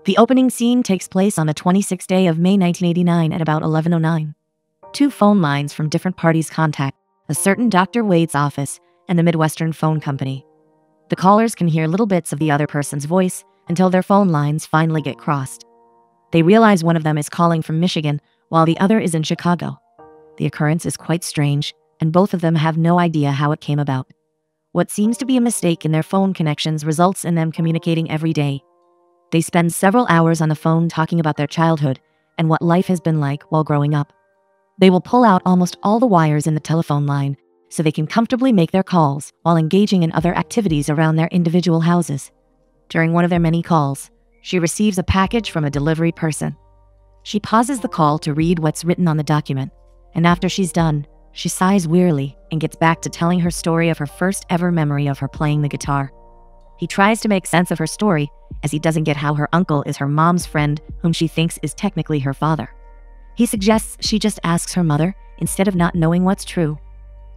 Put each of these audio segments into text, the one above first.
The opening scene takes place on the 26th day of May 1989 at about 11:09. Two phone lines from different parties contact a certain Dr. Wade's office and the Midwestern Phone Company. The callers can hear little bits of the other person's voice until their phone lines finally get crossed. They realize one of them is calling from Michigan while the other is in Chicago. The occurrence is quite strange, and both of them have no idea how it came about. What seems to be a mistake in their phone connections results in them communicating every day. They spend several hours on the phone talking about their childhood and what life has been like while growing up. They will pull out almost all the wires in the telephone line so they can comfortably make their calls while engaging in other activities around their individual houses. During one of their many calls, she receives a package from a delivery person. She pauses the call to read what's written on the document, and after she's done, she sighs wearily and gets back to telling her story of her first ever memory of her playing the guitar. He tries to make sense of her story, as he doesn't get how her uncle is her mom's friend whom she thinks is technically her father. He suggests she just asks her mother instead of not knowing what's true.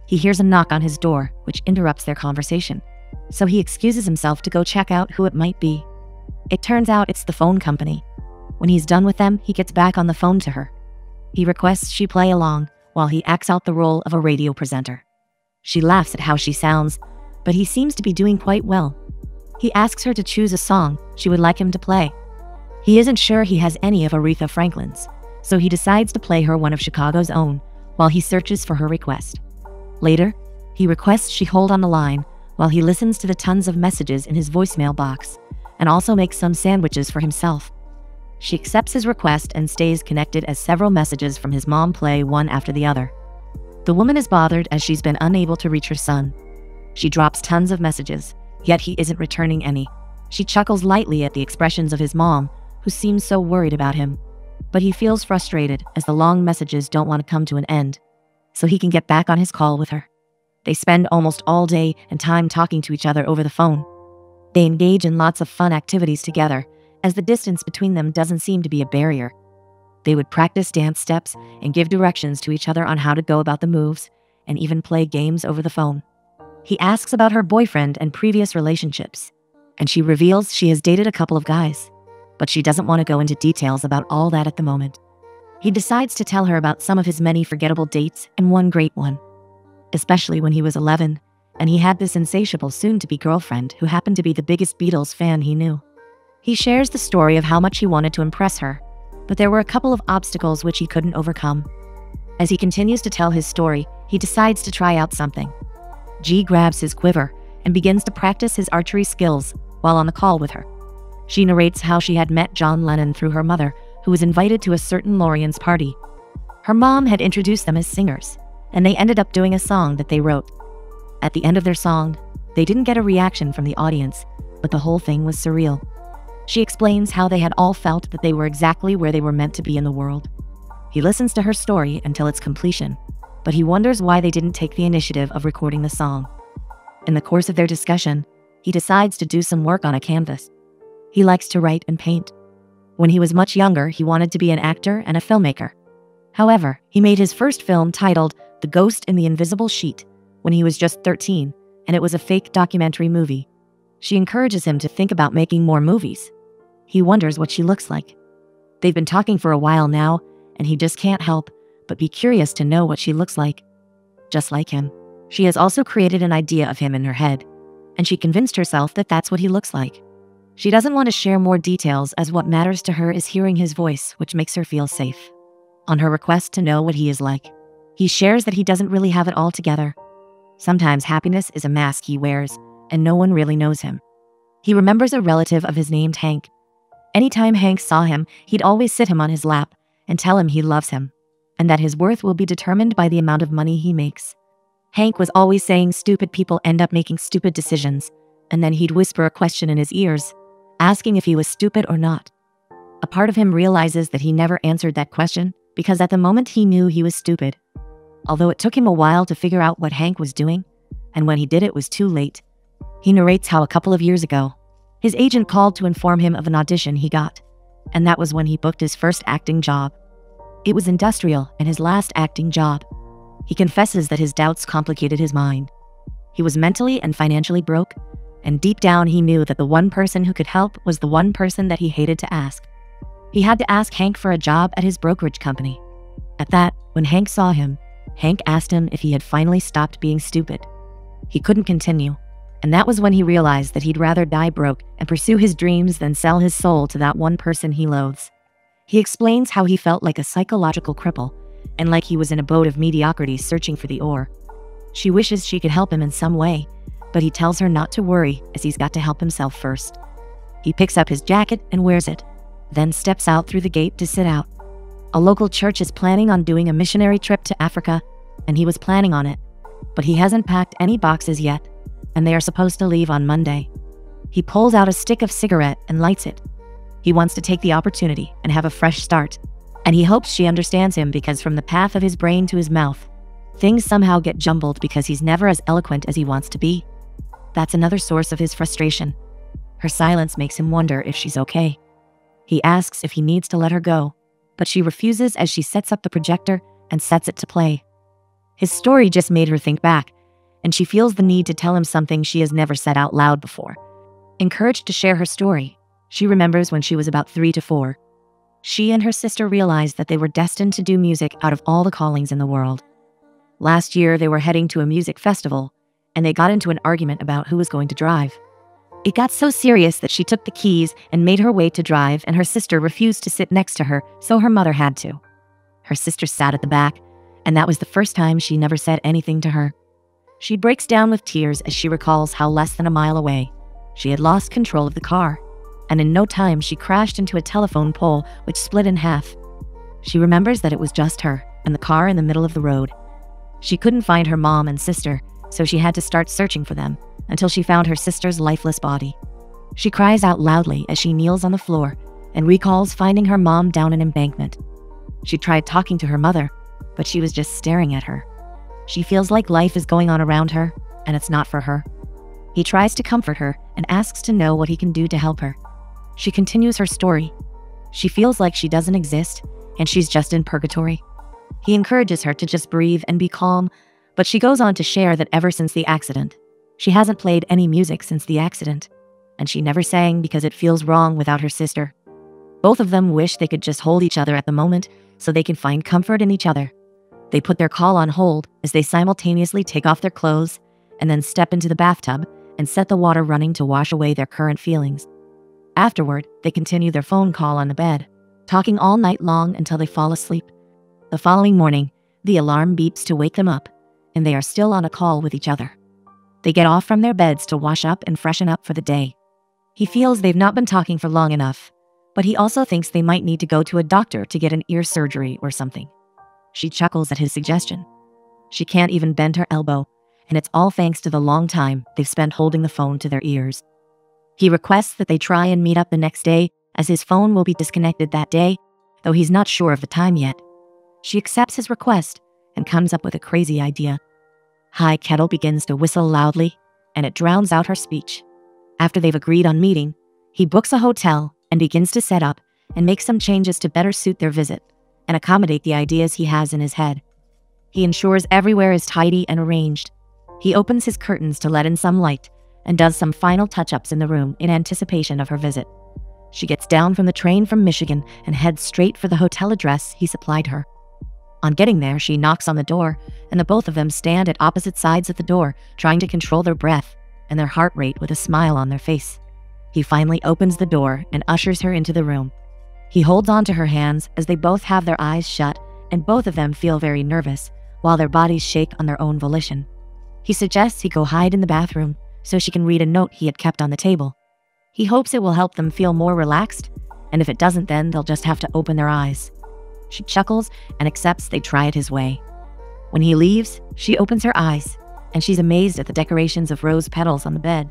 He hears a knock on his door, which interrupts their conversation, so he excuses himself to go check out who it might be. It turns out it's the phone company. When he's done with them, he gets back on the phone to her. He requests she play along while he acts out the role of a radio presenter. She laughs at how she sounds, but he seems to be doing quite well. He asks her to choose a song she would like him to play. He isn't sure he has any of Aretha Franklin's, so he decides to play her one of Chicago's own while he searches for her request. Later, he requests she hold on the line while he listens to the tons of messages in his voicemail box and also makes some sandwiches for himself. She accepts his request and stays connected as several messages from his mom play one after the other. The woman is bothered as she's been unable to reach her son. She drops tons of messages, yet he isn't returning any. She chuckles lightly at the expressions of his mom, who seems so worried about him. But he feels frustrated as the long messages don't want to come to an end, so he can get back on his call with her. They spend almost all day and time talking to each other over the phone. They engage in lots of fun activities together, as the distance between them doesn't seem to be a barrier. They would practice dance steps and give directions to each other on how to go about the moves, and even play games over the phone. He asks about her boyfriend and previous relationships, and she reveals she has dated a couple of guys, but she doesn't want to go into details about all that at the moment. He decides to tell her about some of his many forgettable dates and one great one, especially when he was 11, and he had this insatiable soon-to-be girlfriend who happened to be the biggest Beatles fan he knew. He shares the story of how much he wanted to impress her, but there were a couple of obstacles which he couldn't overcome. As he continues to tell his story, he decides to try out something. G grabs his quiver and begins to practice his archery skills while on the call with her. She narrates how she had met John Lennon through her mother, who was invited to a certain Lorien's party. Her mom had introduced them as singers, and they ended up doing a song that they wrote. At the end of their song, they didn't get a reaction from the audience, but the whole thing was surreal. She explains how they had all felt that they were exactly where they were meant to be in the world. He listens to her story until its completion, but he wonders why they didn't take the initiative of recording the song. In the course of their discussion, he decides to do some work on a canvas. He likes to write and paint. When he was much younger, he wanted to be an actor and a filmmaker. However, he made his first film titled The Ghost in the Invisible Sheet when he was just 13, and it was a fake documentary movie. She encourages him to think about making more movies. He wonders what she looks like. They've been talking for a while now, and he just can't help but be curious to know what she looks like. Just like him, she has also created an idea of him in her head, and she convinced herself that that's what he looks like. She doesn't want to share more details, as what matters to her is hearing his voice, which makes her feel safe. On her request to know what he is like, he shares that he doesn't really have it all together. Sometimes happiness is a mask he wears, and no one really knows him. He remembers a relative of his named Hank. Anytime Hank saw him, he'd always sit him on his lap and tell him he loves him, and that his worth will be determined by the amount of money he makes. Hank was always saying stupid people end up making stupid decisions, and then he'd whisper a question in his ears, asking if he was stupid or not. A part of him realizes that he never answered that question because at the moment he knew he was stupid. Although it took him a while to figure out what Hank was doing, and when he did it was too late. He narrates how a couple of years ago, his agent called to inform him of an audition he got, and that was when he booked his first acting job. It was industrial and his last acting job. He confesses that his doubts complicated his mind. He was mentally and financially broke, and deep down he knew that the one person who could help was the one person that he hated to ask. He had to ask Hank for a job at his brokerage company. At that, when Hank saw him, Hank asked him if he had finally stopped being stupid. He couldn't continue, and that was when he realized that he'd rather die broke and pursue his dreams than sell his soul to that one person he loathes. He explains how he felt like a psychological cripple, and like he was in a boat of mediocrity searching for the oar. She wishes she could help him in some way, but he tells her not to worry as he's got to help himself first. He picks up his jacket and wears it, then steps out through the gate to sit out. A local church is planning on doing a missionary trip to Africa, and he was planning on it, but he hasn't packed any boxes yet, and they are supposed to leave on Monday. He pulls out a stick of cigarette and lights it. He wants to take the opportunity and have a fresh start, and he hopes she understands him because from the path of his brain to his mouth, things somehow get jumbled because he's never as eloquent as he wants to be. That's another source of his frustration. Her silence makes him wonder if she's okay. He asks if he needs to let her go, but she refuses as she sets up the projector and sets it to play. His story just made her think back, and she feels the need to tell him something she has never said out loud before. Encouraged to share her story, she remembers when she was about 3 to 4. She and her sister realized that they were destined to do music out of all the callings in the world. Last year, they were heading to a music festival, and they got into an argument about who was going to drive. It got so serious that she took the keys and made her way to drive, and her sister refused to sit next to her, so her mother had to. Her sister sat at the back, and that was the first time she never said anything to her. She breaks down with tears as she recalls how less than a mile away, she had lost control of the car, and in no time she crashed into a telephone pole which split in half. She remembers that it was just her and the car in the middle of the road. She couldn't find her mom and sister, so she had to start searching for them until she found her sister's lifeless body. She cries out loudly as she kneels on the floor and recalls finding her mom down an embankment. She tried talking to her mother, but she was just staring at her. She feels like life is going on around her, and it's not for her. He tries to comfort her and asks to know what he can do to help her. She continues her story. She feels like she doesn't exist, and she's just in purgatory. He encourages her to just breathe and be calm, but she goes on to share that ever since the accident, she hasn't played any music since the accident, and she never sang because it feels wrong without her sister. Both of them wish they could just hold each other at the moment so they can find comfort in each other. They put their call on hold as they simultaneously take off their clothes and then step into the bathtub and set the water running to wash away their current feelings. Afterward, they continue their phone call on the bed, talking all night long until they fall asleep. The following morning, the alarm beeps to wake them up, and they are still on a call with each other. They get off from their beds to wash up and freshen up for the day. He feels they've not been talking for long enough, but he also thinks they might need to go to a doctor to get an ear surgery or something. She chuckles at his suggestion. She can't even bend her elbow, and it's all thanks to the long time they've spent holding the phone to their ears. He requests that they try and meet up the next day, as his phone will be disconnected that day, though he's not sure of the time yet. She accepts his request and comes up with a crazy idea. High Kettle begins to whistle loudly, and it drowns out her speech. After they've agreed on meeting, he books a hotel and begins to set up and make some changes to better suit their visit and accommodate the ideas he has in his head. He ensures everywhere is tidy and arranged. He opens his curtains to let in some light and does some final touch-ups in the room in anticipation of her visit. She gets down from the train from Michigan and heads straight for the hotel address he supplied her. On getting there, she knocks on the door, and the both of them stand at opposite sides of the door, trying to control their breath and their heart rate with a smile on their face. He finally opens the door and ushers her into the room. He holds on to her hands as they both have their eyes shut, and both of them feel very nervous, while their bodies shake on their own volition. He suggests he go hide in the bathroom so she can read a note he had kept on the table. He hopes it will help them feel more relaxed, and if it doesn't, then they'll just have to open their eyes. She chuckles and accepts they try it his way. When he leaves, she opens her eyes, and she's amazed at the decorations of rose petals on the bed.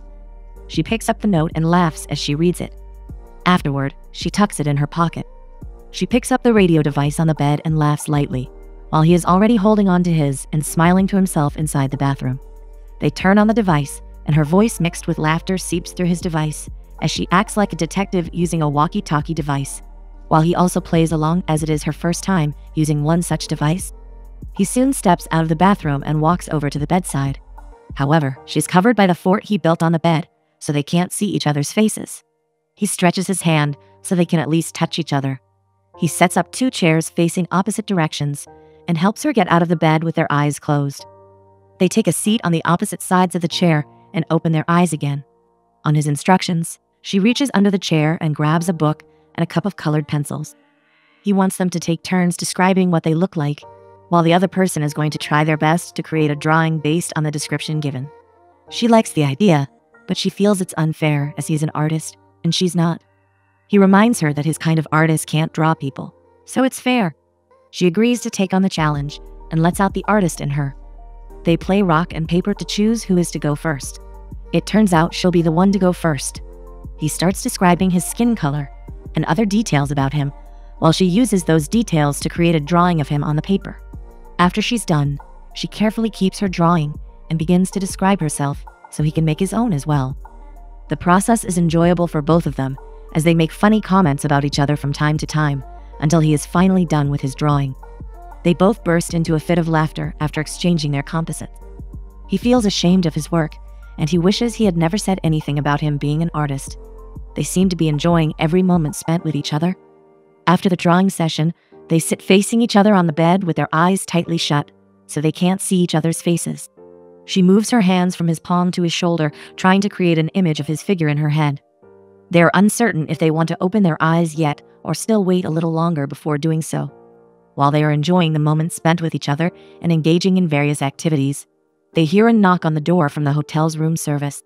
She picks up the note and laughs as she reads it. Afterward, she tucks it in her pocket. She picks up the radio device on the bed and laughs lightly, while he is already holding on to his and smiling to himself inside the bathroom. They turn on the device, and her voice mixed with laughter seeps through his device as she acts like a detective using a walkie-talkie device, while he also plays along as it is her first time using one such device. He soon steps out of the bathroom and walks over to the bedside. However, she's covered by the fort he built on the bed, so they can't see each other's faces. He stretches his hand so they can at least touch each other. He sets up 2 chairs facing opposite directions and helps her get out of the bed with their eyes closed. They take a seat on the opposite sides of the chair and open their eyes again. On his instructions, she reaches under the chair and grabs a book and a cup of colored pencils. He wants them to take turns describing what they look like, while the other person is going to try their best to create a drawing based on the description given. She likes the idea, but she feels it's unfair as he's an artist and she's not. He reminds her that his kind of artist can't draw people, so it's fair. She agrees to take on the challenge and lets out the artist in her. They play rock and paper to choose who is to go first. It turns out she'll be the one to go first. He starts describing his skin color and other details about him, while she uses those details to create a drawing of him on the paper. After she's done, she carefully keeps her drawing and begins to describe herself so he can make his own as well. The process is enjoyable for both of them, as they make funny comments about each other from time to time, until he is finally done with his drawing. They both burst into a fit of laughter after exchanging their composites. He feels ashamed of his work, and he wishes he had never said anything about him being an artist. They seem to be enjoying every moment spent with each other. After the drawing session, they sit facing each other on the bed with their eyes tightly shut, so they can't see each other's faces. She moves her hands from his palm to his shoulder, trying to create an image of his figure in her head. They are uncertain if they want to open their eyes yet or still wait a little longer before doing so. While they are enjoying the moments spent with each other and engaging in various activities, they hear a knock on the door from the hotel's room service.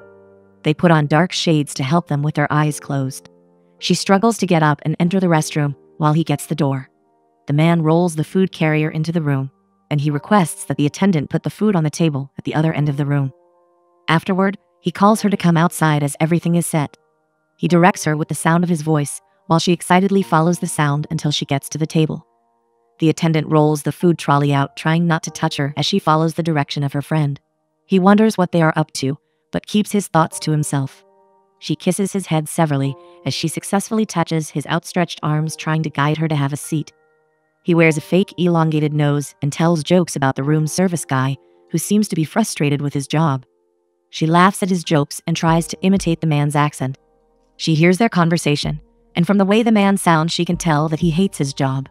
They put on dark shades to help them with their eyes closed. She struggles to get up and enter the restroom while he gets the door. The man rolls the food carrier into the room, and he requests that the attendant put the food on the table at the other end of the room. Afterward, he calls her to come outside as everything is set. He directs her with the sound of his voice, while she excitedly follows the sound until she gets to the table. The attendant rolls the food trolley out, trying not to touch her as she follows the direction of her friend. He wonders what they are up to, but keeps his thoughts to himself. She kisses his head severally as she successfully touches his outstretched arms, trying to guide her to have a seat. He wears a fake elongated nose and tells jokes about the room service guy, who seems to be frustrated with his job. She laughs at his jokes and tries to imitate the man's accent. She hears their conversation, and from the way the man sounds, she can tell that he hates his job.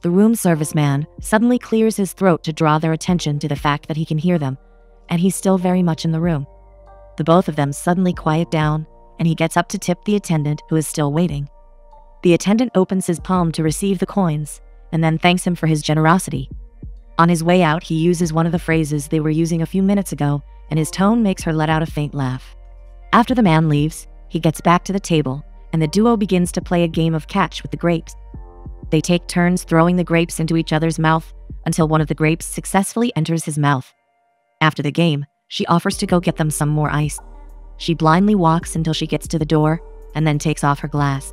The room service man suddenly clears his throat to draw their attention to the fact that he can hear them, and he's still very much in the room. The both of them suddenly quiet down, and he gets up to tip the attendant, who is still waiting. The attendant opens his palm to receive the coins, and then thanks him for his generosity. On his way out, he uses one of the phrases they were using a few minutes ago, and his tone makes her let out a faint laugh. After the man leaves, he gets back to the table, and the duo begins to play a game of catch with the grapes. They take turns throwing the grapes into each other's mouth until one of the grapes successfully enters his mouth. After the game, she offers to go get them some more ice. She blindly walks until she gets to the door and then takes off her glass.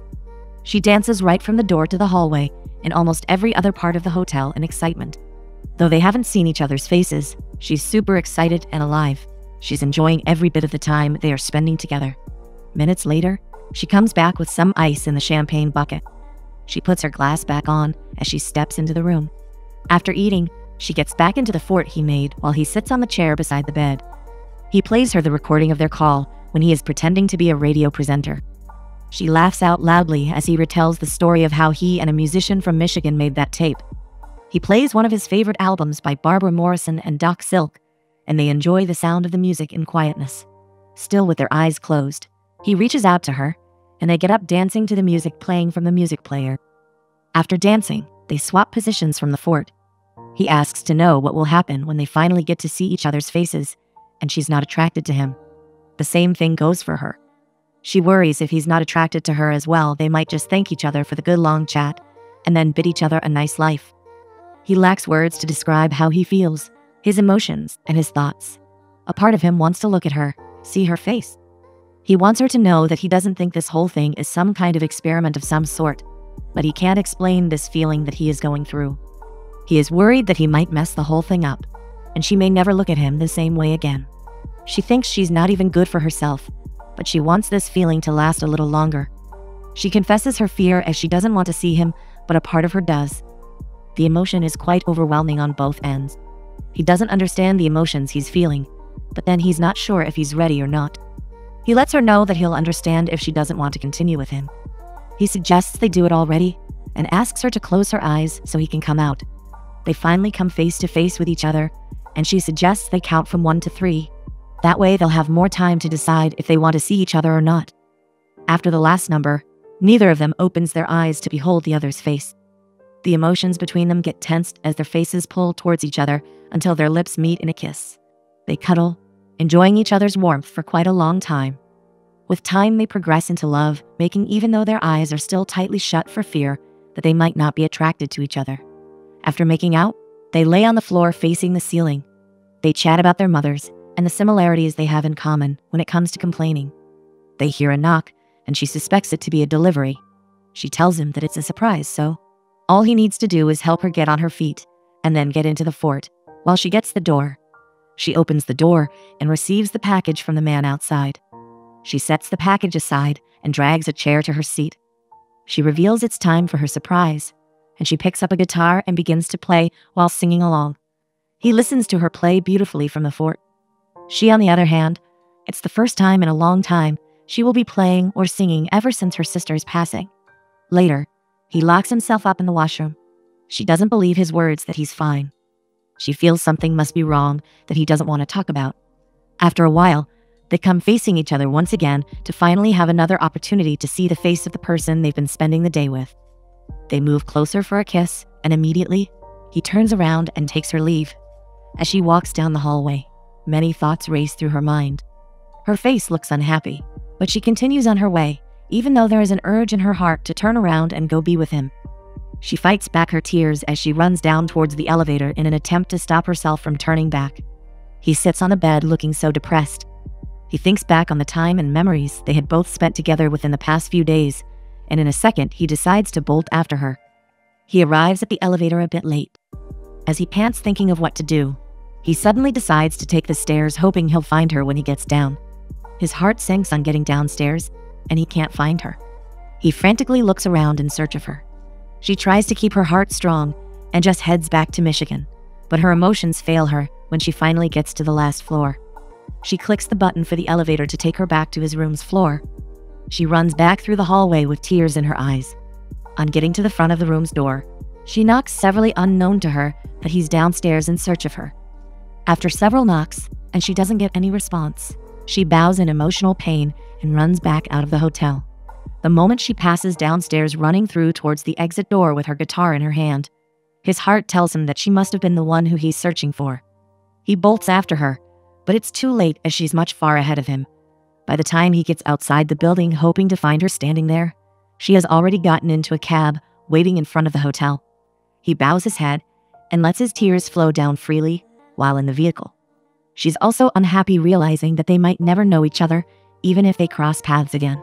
She dances right from the door to the hallway and almost every other part of the hotel in excitement. Though they haven't seen each other's faces, she's super excited and alive. She's enjoying every bit of the time they are spending together. Minutes later, she comes back with some ice in the champagne bucket. She puts her glass back on as she steps into the room. After eating, she gets back into the fort he made while he sits on the chair beside the bed. He plays her the recording of their call when he is pretending to be a radio presenter. She laughs out loudly as he retells the story of how he and a musician from Michigan made that tape. He plays one of his favorite albums by Barbara Morrison and Doc Silk, and they enjoy the sound of the music in quietness. Still with their eyes closed, he reaches out to her, and they get up dancing to the music playing from the music player. After dancing, they swap positions from the fort. He asks to know what will happen when they finally get to see each other's faces, and she's not attracted to him. The same thing goes for her. She worries if he's not attracted to her as well, they might just thank each other for the good long chat and then bid each other a nice life. He lacks words to describe how he feels, his emotions, and his thoughts. A part of him wants to look at her, see her face. He wants her to know that he doesn't think this whole thing is some kind of experiment of some sort, but he can't explain this feeling that he is going through. He is worried that he might mess the whole thing up, and she may never look at him the same way again. She thinks she's not even good for herself, but she wants this feeling to last a little longer. She confesses her fear as she doesn't want to see him, but a part of her does. The emotion is quite overwhelming on both ends. He doesn't understand the emotions he's feeling, but then he's not sure if he's ready or not. He lets her know that he'll understand if she doesn't want to continue with him. He suggests they do it already and asks her to close her eyes so he can come out. They finally come face to face with each other, and she suggests they count from 1 to 3. That way they'll have more time to decide if they want to see each other or not. After the last number, neither of them opens their eyes to behold the other's face. The emotions between them get tensed as their faces pull towards each other until their lips meet in a kiss. They cuddle, enjoying each other's warmth for quite a long time. With time, they progress into love, making even though their eyes are still tightly shut for fear that they might not be attracted to each other. After making out, they lay on the floor facing the ceiling. They chat about their mothers and the similarities they have in common when it comes to complaining. They hear a knock, and she suspects it to be a delivery. She tells him that it's a surprise, so all he needs to do is help her get on her feet and then get into the fort while she gets the door. She opens the door and receives the package from the man outside. She sets the package aside and drags a chair to her seat. She reveals it's time for her surprise, and she picks up a guitar and begins to play while singing along. He listens to her play beautifully from the fort. She, on the other hand, it's the first time in a long time she will be playing or singing ever since her sister's passing. Later, he locks himself up in the washroom. She doesn't believe his words that he's fine. She feels something must be wrong that he doesn't want to talk about. After a while, they come facing each other once again to finally have another opportunity to see the face of the person they've been spending the day with. They move closer for a kiss, and immediately, he turns around and takes her leave. As she walks down the hallway, many thoughts race through her mind. Her face looks unhappy, but she continues on her way, even though there is an urge in her heart to turn around and go be with him. She fights back her tears as she runs down towards the elevator in an attempt to stop herself from turning back. He sits on the bed looking so depressed. He thinks back on the time and memories they had both spent together within the past few days, and in a second he decides to bolt after her. He arrives at the elevator a bit late. As he pants thinking of what to do, he suddenly decides to take the stairs, hoping he'll find her when he gets down. His heart sinks on getting downstairs, and he can't find her. He frantically looks around in search of her. She tries to keep her heart strong and just heads back to Michigan, but her emotions fail her when she finally gets to the last floor. She clicks the button for the elevator to take her back to his room's floor. She runs back through the hallway with tears in her eyes. On getting to the front of the room's door, she knocks severally unknown to her that he's downstairs in search of her. After several knocks, and she doesn't get any response, she bows in emotional pain and runs back out of the hotel. The moment she passes downstairs, running through towards the exit door with her guitar in her hand, his heart tells him that she must have been the one who he's searching for. He bolts after her, but it's too late as she's much far ahead of him. By the time he gets outside the building hoping to find her standing there, she has already gotten into a cab waiting in front of the hotel. He bows his head and lets his tears flow down freely while in the vehicle. She's also unhappy realizing that they might never know each other even if they cross paths again.